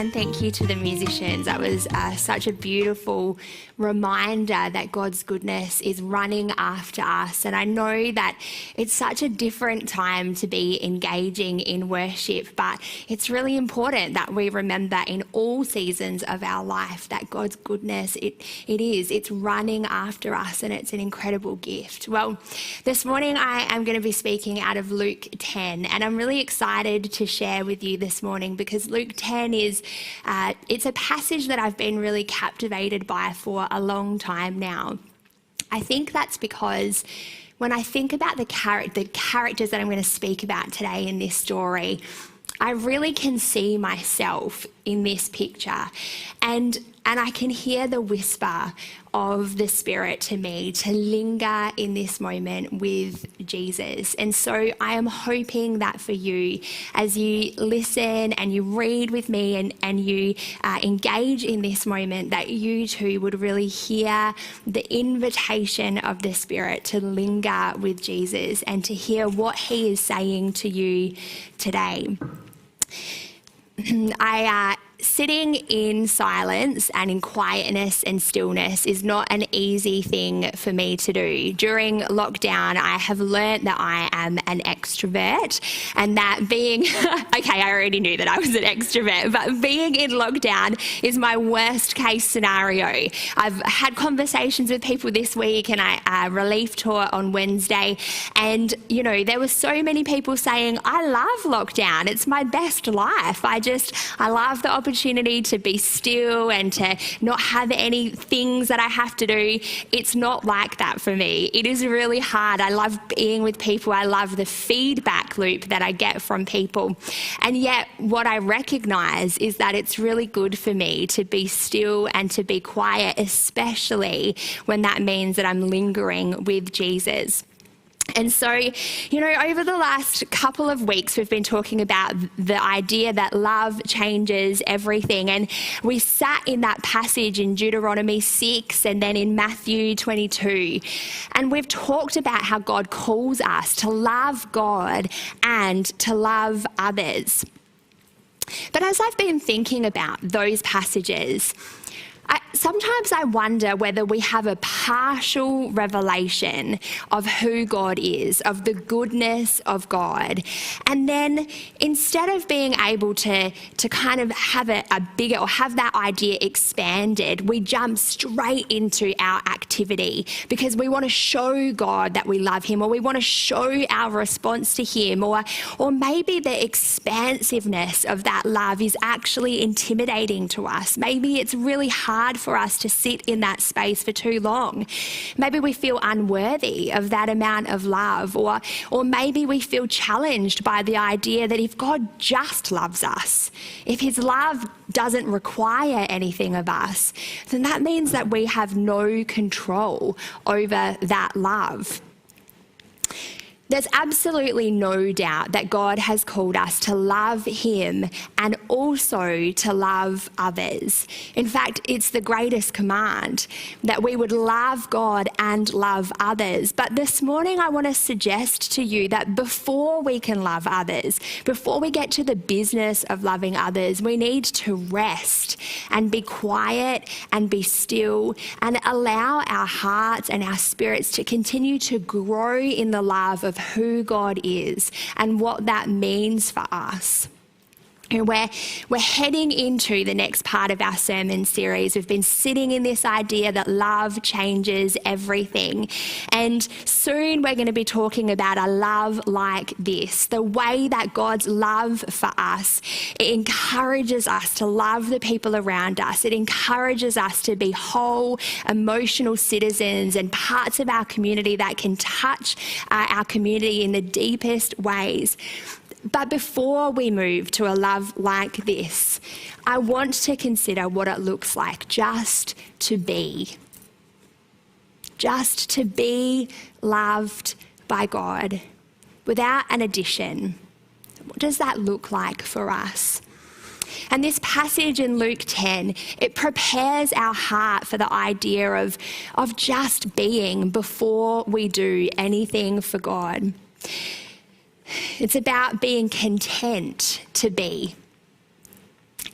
And thank you to the musicians. That was such a beautiful reminder that God's goodness is running after us. And I know that it's such a different time to be engaging in worship, but it's really important that we remember in all seasons of our life that God's goodness, it's running after us, and it's an incredible gift. Well, this morning I am going to be speaking out of Luke 10, and I'm really excited to share with you this morning because Luke 10 is, it's a passage that I've been really captivated by for a long time now. I think that's because when I think about the characters that I'm going to speak about today in this story, I really can see myself in this picture, and I can hear the whisper of the Spirit to me to linger in this moment with Jesus. And so I am hoping that for you, as you listen and you read with me and you engage in this moment, that you too would really hear the invitation of the Spirit to linger with Jesus and to hear what he is saying to you today. Sitting in silence and in quietness and stillness is not an easy thing for me to do. During lockdown, I have learnt that I am an extrovert, and that being, okay, I already knew that I was an extrovert, but being in lockdown is my worst case scenario. I've had conversations with people this week, and I relief tour on Wednesday, and there were so many people saying, I love lockdown. It's my best life. I love the opportunity to be still and to not have any things that I have to do. It's not like that for me. It is really hard. I love being with people. I love the feedback loop that I get from people. And yet what I recognize is that it's really good for me to be still and to be quiet, especially when that means that I'm lingering with Jesus. And so, over the last couple of weeks, we've been talking about the idea that love changes everything. And we sat in that passage in Deuteronomy 6 and then in Matthew 22. And we've talked about how God calls us to love God and to love others. But as I've been thinking about those passages, sometimes I wonder whether we have a partial revelation of who God is, of the goodness of God. And then instead of being able to kind of have a bigger or have that idea expanded, we jump straight into our activity because we want to show God that we love him, or we want to show our response to him, or maybe the expansiveness of that love is actually intimidating to us. Maybe it's really hard for us to sit in that space for too long. Maybe we feel unworthy of that amount of love, or maybe we feel challenged by the idea that if God just loves us, if his love doesn't require anything of us, then that means that we have no control over that love. There's absolutely no doubt that God has called us to love him and also to love others. In fact, it's the greatest command that we would love God and love others. But this morning, I want to suggest to you that before we can love others, before we get to the business of loving others, we need to rest and be quiet and be still and allow our hearts and our spirits to continue to grow in the love of who God is and what that means for us. And we're heading into the next part of our sermon series. We've been sitting in this idea that love changes everything. And soon we're going to be talking about a love like this, the way that God's love for us, it encourages us to love the people around us. It encourages us to be whole, emotional citizens and parts of our community that can touch our community in the deepest ways. But before we move to a love like this, I want to consider what it looks like just to be. Just to be loved by God without an addition. What does that look like for us? And this passage in Luke 10, it prepares our heart for the idea of just being before we do anything for God. It's about being content to be.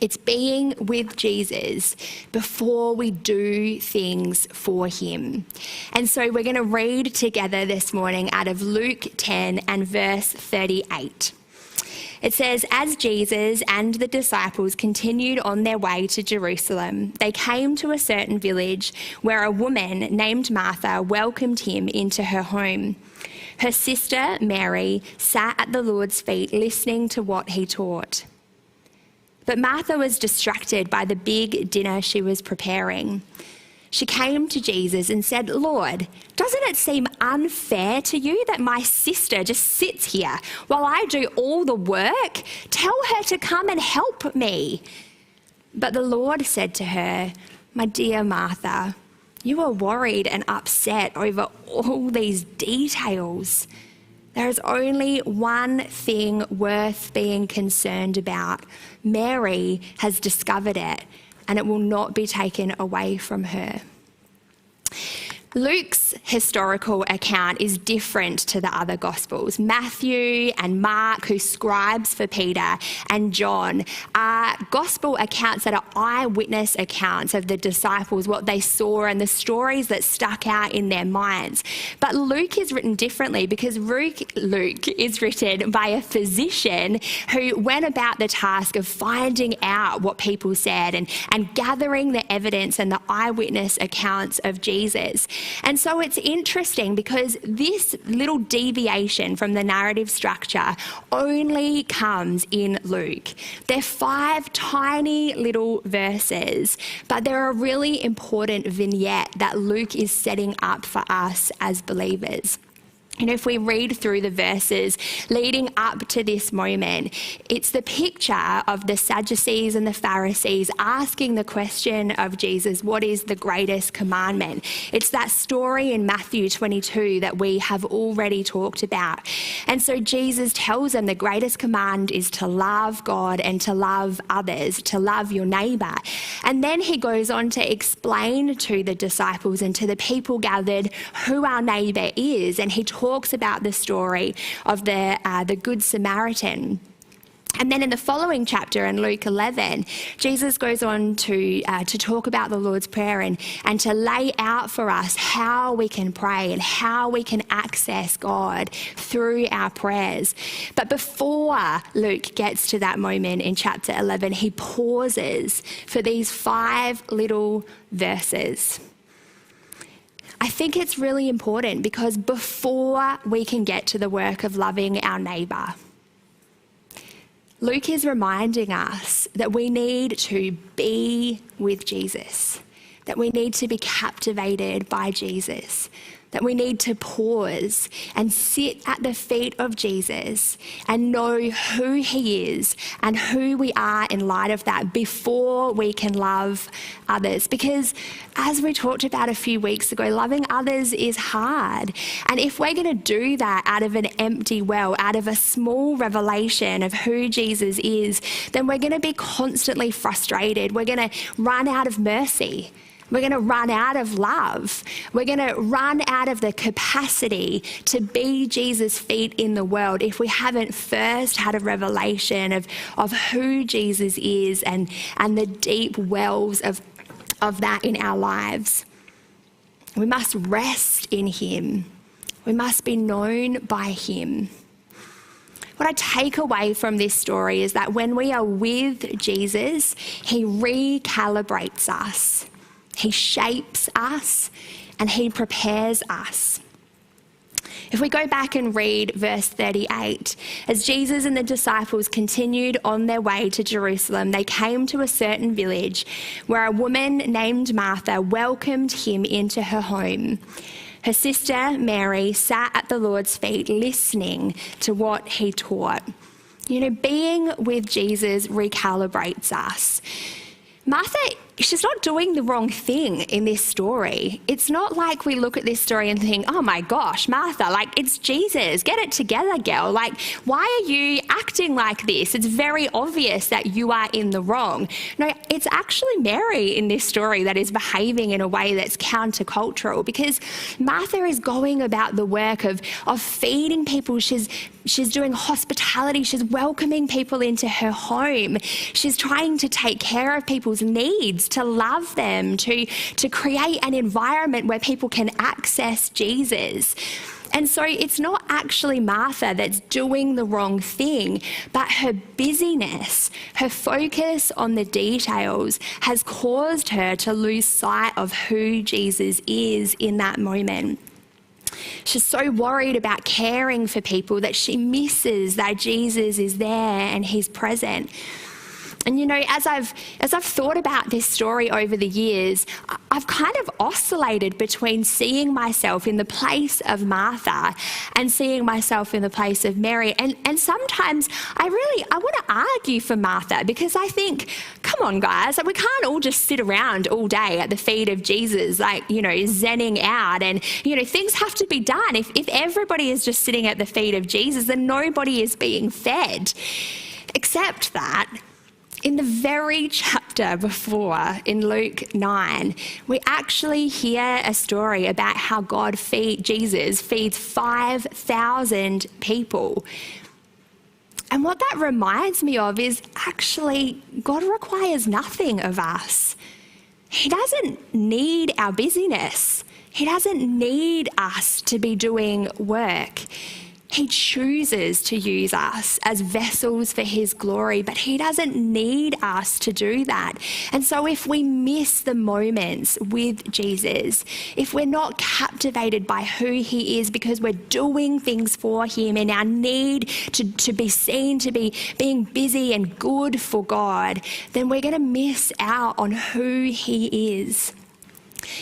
It's being with Jesus before we do things for him. And so we're going to read together this morning out of Luke 10 and verse 38. It says, as Jesus and the disciples continued on their way to Jerusalem, they came to a certain village where a woman named Martha welcomed him into her home. Her sister, Mary, sat at the Lord's feet listening to what he taught. But Martha was distracted by the big dinner she was preparing. She came to Jesus and said, Lord, doesn't it seem unfair to you that my sister just sits here while I do all the work? Tell her to come and help me. But the Lord said to her, my dear Martha, you are worried and upset over all these details. There is only one thing worth being concerned about. Mary has discovered it, and it will not be taken away from her. Luke's historical account is different to the other Gospels. Matthew and Mark, who scribes for Peter, and John are Gospel accounts that are eyewitness accounts of the disciples, what they saw and the stories that stuck out in their minds. But Luke is written differently because Luke is written by a physician who went about the task of finding out what people said and gathering the evidence and the eyewitness accounts of Jesus. And so it's interesting because this little deviation from the narrative structure only comes in Luke. They're 5 tiny little verses, but they're a really important vignette that Luke is setting up for us as believers. You know, if we read through the verses leading up to this moment, it's the picture of the Sadducees and the Pharisees asking the question of Jesus, what is the greatest commandment? It's that story in Matthew 22 that we have already talked about. And so Jesus tells them the greatest command is to love God and to love others, to love your neighbour. And then he goes on to explain to the disciples and to the people gathered who our neighbour is. And he talks about the story of the Good Samaritan. And then in the following chapter, in Luke 11, Jesus goes on to talk about the Lord's Prayer and to lay out for us how we can pray and how we can access God through our prayers. But before Luke gets to that moment in chapter 11, he pauses for these 5 little verses. I think it's really important because before we can get to the work of loving our neighbour, Luke is reminding us that we need to be with Jesus, that we need to be captivated by Jesus, that we need to pause and sit at the feet of Jesus and know who he is and who we are in light of that before we can love others. Because as we talked about a few weeks ago, loving others is hard. And if we're going to do that out of an empty well, out of a small revelation of who Jesus is, then we're going to be constantly frustrated. We're going to run out of mercy. We're going to run out of love. We're going to run out of the capacity to be Jesus' feet in the world if we haven't first had a revelation of who Jesus is and the deep wells of that in our lives. We must rest in him. We must be known by him. What I take away from this story is that when we are with Jesus, he recalibrates us. He shapes us and he prepares us. If we go back and read verse 38, as Jesus and the disciples continued on their way to Jerusalem, they came to a certain village where a woman named Martha welcomed him into her home. Her sister Mary sat at the Lord's feet listening to what he taught. You know, being with Jesus recalibrates us. Martha she's not doing the wrong thing in this story. It's not like we look at this story and think, oh my gosh, Martha, like, it's Jesus. Get it together, girl. Like, why are you acting like this? It's very obvious that you are in the wrong. No, it's actually Mary in this story that is behaving in a way that's countercultural, because Martha is going about the work of feeding people. She's doing hospitality. She's welcoming people into her home. She's trying to take care of people's needs, to love them, to create an environment where people can access Jesus. And so it's not actually Martha that's doing the wrong thing, but her busyness, her focus on the details has caused her to lose sight of who Jesus is in that moment. She's so worried about caring for people that she misses that Jesus is there and he's present. And, you know, as I've thought about this story over the years, I've kind of oscillated between seeing myself in the place of Martha and seeing myself in the place of Mary. And sometimes I want to argue for Martha, because I think, come on, guys, we can't all just sit around all day at the feet of Jesus, like, you know, zenning out. And, you know, things have to be done. If everybody is just sitting at the feet of Jesus, then nobody is being fed. Except that in the very chapter before, in Luke 9, we actually hear a story about how Jesus feeds 5,000 people. And what that reminds me of is actually God requires nothing of us. He doesn't need our busyness. He doesn't need us to be doing work. He chooses to use us as vessels for his glory, but he doesn't need us to do that. And so if we miss the moments with Jesus, if we're not captivated by who he is because we're doing things for him in our need to be seen, to be being busy and good for God, then we're going to miss out on who he is.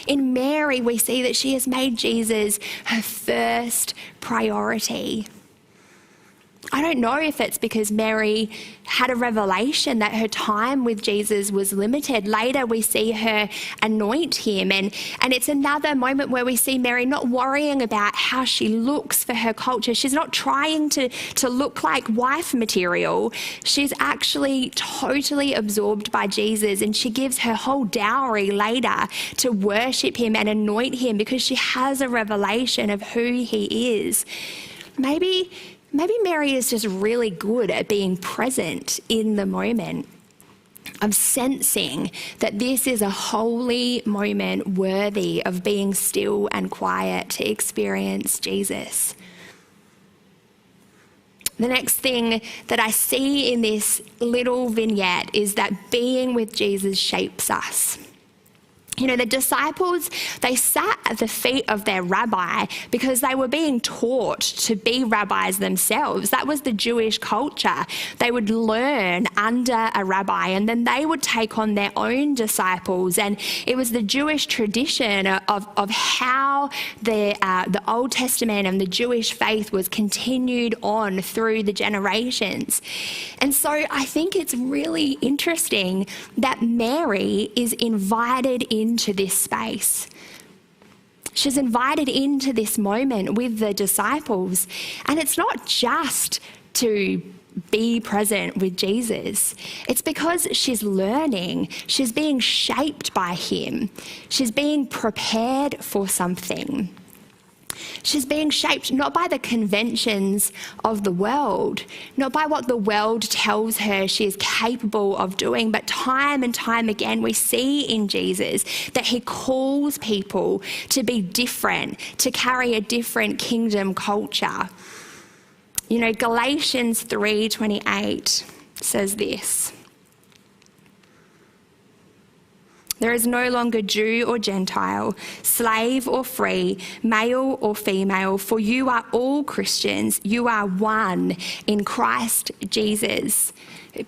In Mary, we see that she has made Jesus her first priority. I don't know if it's because Mary had a revelation that her time with Jesus was limited. Later, we see her anoint him, and it's another moment where we see Mary not worrying about how she looks for her culture. She's not trying to look like wife material. She's actually totally absorbed by Jesus, and she gives her whole dowry later to worship him and anoint him because she has a revelation of who he is. Maybe Mary is just really good at being present in the moment, of sensing that this is a holy moment worthy of being still and quiet to experience Jesus. The next thing that I see in this little vignette is that being with Jesus shapes us. You know, the disciples, they sat at the feet of their rabbi because they were being taught to be rabbis themselves. That was the Jewish culture. They would learn under a rabbi and then they would take on their own disciples. And it was the Jewish tradition of how the Old Testament and the Jewish faith was continued on through the generations. And so I think it's really interesting that Mary is invited into this space. She's invited into this moment with the disciples, and it's not just to be present with Jesus. It's because she's learning, she's being shaped by him, she's being prepared for something. She's being shaped not by the conventions of the world, not by what the world tells her she is capable of doing, but time and time again we see in Jesus that he calls people to be different, to carry a different kingdom culture. You know, Galatians 3:28 says this: "There is no longer Jew or Gentile, slave or free, male or female, for you are all Christians. You are one in Christ Jesus."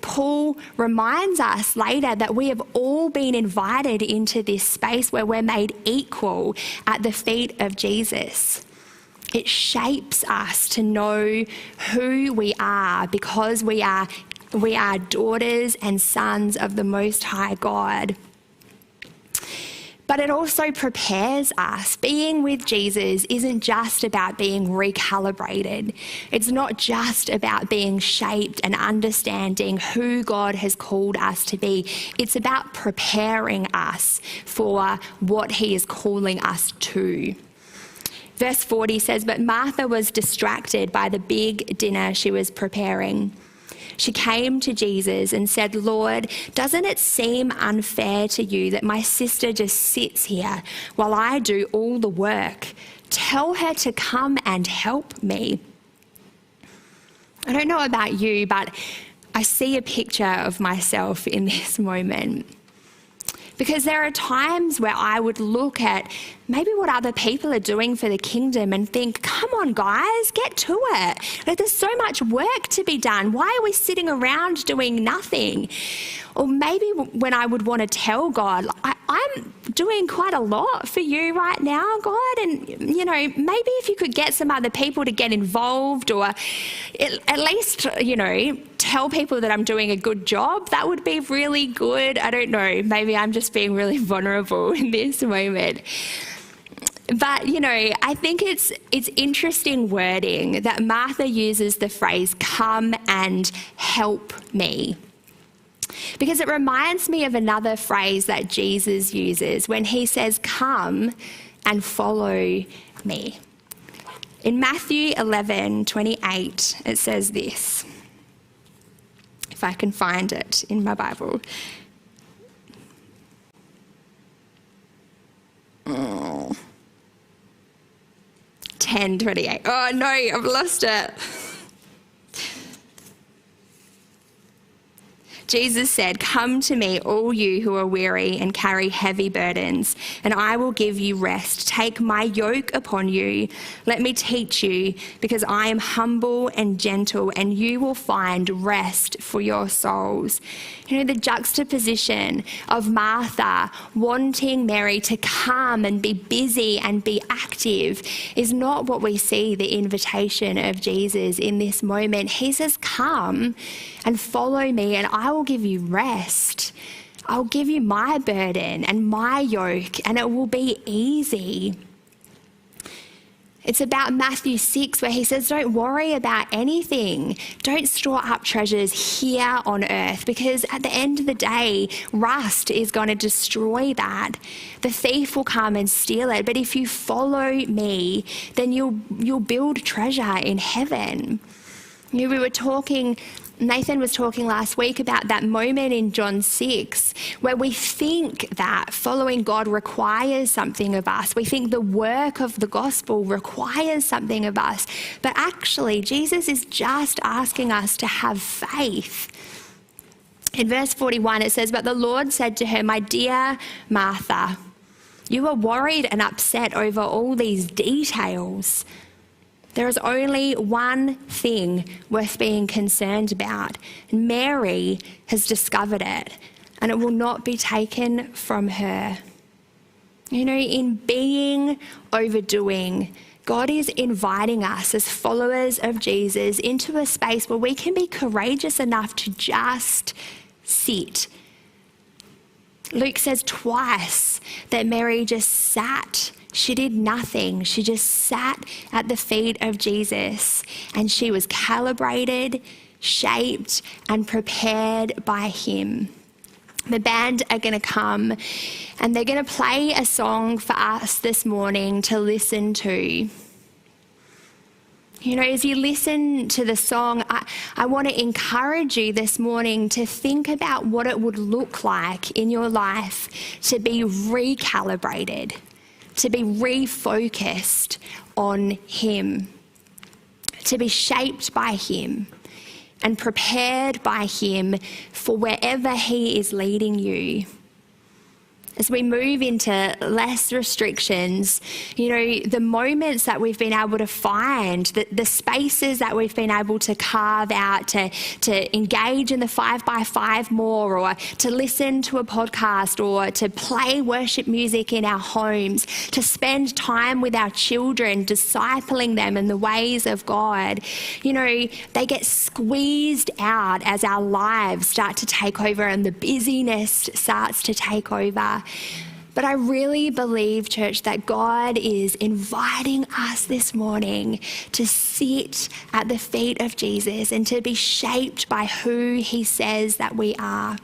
Paul reminds us later that we have all been invited into this space where we're made equal at the feet of Jesus. It shapes us to know who we are because we are daughters and sons of the Most High God. But it also prepares us. Being with Jesus isn't just about being recalibrated. It's not just about being shaped and understanding who God has called us to be. It's about preparing us for what he is calling us to. Verse 40 says, "But Martha was distracted by the big dinner she was preparing. She came to Jesus and said, 'Lord, doesn't it seem unfair to you that my sister just sits here while I do all the work? Tell her to come and help me.'" I don't know about you, but I see a picture of myself in this moment. Because there are times where I would look at maybe what other people are doing for the kingdom and think, come on guys, get to it. Like, there's so much work to be done. Why are we sitting around doing nothing? Or maybe when I would want to tell God, I'm doing quite a lot for you right now, God. And, maybe if you could get some other people to get involved, or at least, tell people that I'm doing a good job, that would be really good. I don't know. Maybe I'm just being really vulnerable in this moment. But, I think it's interesting wording that Martha uses the phrase, "come and help me." Because it reminds me of another phrase that Jesus uses when he says, "Come and follow me." In Matthew 11:28, it says this, if I can find it in my Bible. 10:28. Oh no, I've lost it. Jesus said, "Come to me, all you who are weary and carry heavy burdens, and I will give you rest. Take my yoke upon you. Let me teach you, because I am humble and gentle, and you will find rest for your souls." The juxtaposition of Martha wanting Mary to come and be busy and be active is not what we see the invitation of Jesus in this moment. He says, "Come and follow me, and I will give you rest. I'll give you my burden and my yoke, and it will be easy." It's about Matthew 6 where he says, don't worry about anything. Don't store up treasures here on earth, because at the end of the day, rust is going to destroy that. The thief will come and steal it. But if you follow me, then you'll build treasure in heaven. Nathan was talking last week about that moment in John 6 where we think that following God requires something of us. We think the work of the gospel requires something of us. But actually, Jesus is just asking us to have faith. In verse 41, it says, "But the Lord said to her, 'My dear Martha, you are worried and upset over all these details. There is only one thing worth being concerned about. Mary has discovered it, and it will not be taken from her.'" In being overdoing, God is inviting us as followers of Jesus into a space where we can be courageous enough to just sit. Luke says twice that Mary just sat. She did nothing. She just sat at the feet of Jesus, and she was calibrated, shaped, and prepared by him. The band are going to come, and they're going to play a song for us this morning to listen to. As you listen to the song, I want to encourage you this morning to think about what it would look like in your life to be recalibrated, to be refocused on him, to be shaped by him and prepared by him for wherever he is leading you. As we move into less restrictions, the moments that we've been able to find, the spaces that we've been able to carve out to engage in the 5x5 more, or to listen to a podcast, or to play worship music in our homes, to spend time with our children, discipling them in the ways of God, they get squeezed out as our lives start to take over and the busyness starts to take over. But I really believe, church, that God is inviting us this morning to sit at the feet of Jesus and to be shaped by who he says that we are.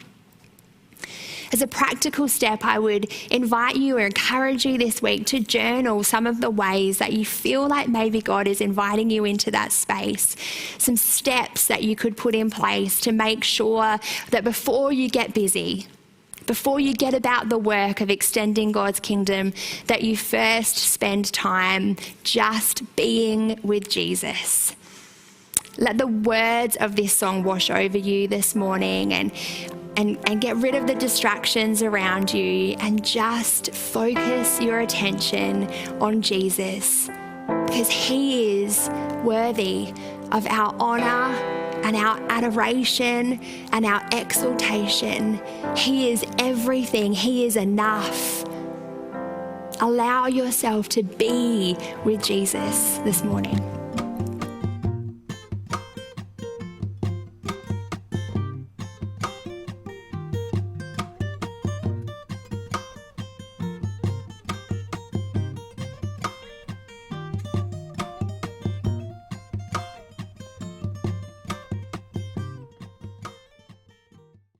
As a practical step, I would invite you or encourage you this week to journal some of the ways that you feel like maybe God is inviting you into that space. Some steps that you could put in place to make sure that before you get busy, before you get about the work of extending God's kingdom, that you first spend time just being with Jesus. Let the words of this song wash over you this morning and get rid of the distractions around you and just focus your attention on Jesus, because he is worthy of our honor and our adoration and our exaltation. He is everything. He is enough. Allow yourself to be with Jesus this morning.